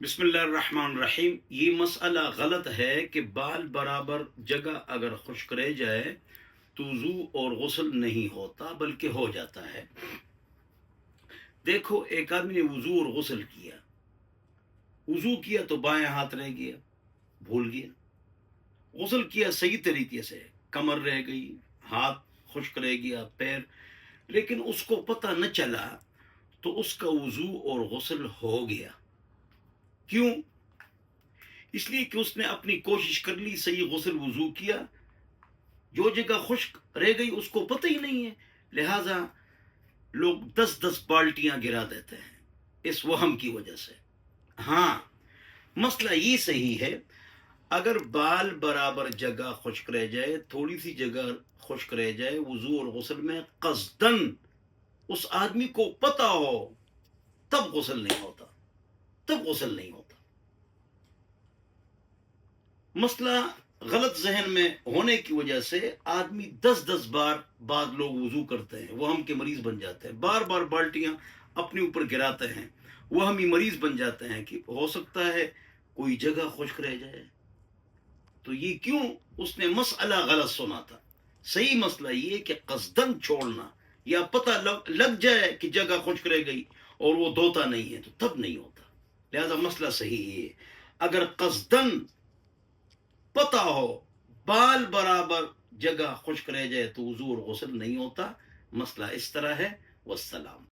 बिस्मिल्लाहिर्रहमानिर्रहीम। ये मसला गलत है कि बाल बराबर जगह अगर खुश्क रह जाए तो वज़ू और गुस्ल नहीं होता बल्कि हो जाता है। देखो, एक आदमी ने वज़ू और गुस्ल किया, वज़ू किया तो बाएं हाथ रह गया, भूल गया। गुस्ल किया सही तरीके से, कमर रह गई, हाथ खुश्क रह गया, पैर, लेकिन उसको पता न चला तो उसका वज़ू और गुस्ल हो गया। क्यों? इसलिए कि उसने अपनी कोशिश कर ली, सही गुस्ल वज़ू किया, जो जगह खुश्क रह गई उसको पता ही नहीं है, लिहाजा लोग 10-10 बाल्टियां गिरा देते हैं इस वहम की वजह से। हाँ, मसला ये सही है, अगर बाल बराबर जगह खुश्क रह जाए, थोड़ी सी जगह खुश्क रह जाए, वज़ू और गुस्ल में कस्दन उस आदमी को पता हो, तब गुस्ल नहीं होता, तब गुस्ल नहीं होता। मसला गलत जहन में होने की वजह से आदमी 10-10 बार बाद लोग वजू करते हैं, वहम के मरीज बन जाते हैं, बार बार बाल्टियां अपने ऊपर गिराते हैं, वहमी मरीज बन जाते हैं कि हो सकता है कोई जगह खुश्क रह जाए। तो ये क्यों? उसने मसला गलत सुना था। सही मसला ये कि कसदन छोड़ना, या पता लग जाए कि जगह खुश्क रह गई और वो धोता नहीं है तो तब नहीं होता। लिहाजा मसला सही है। अगर कसदन पता हो बाल बराबर जगह खुश्क रह जाए तो वज़ू और गुस्ल नहीं होता। मसला इस तरह है। वस्सलाम।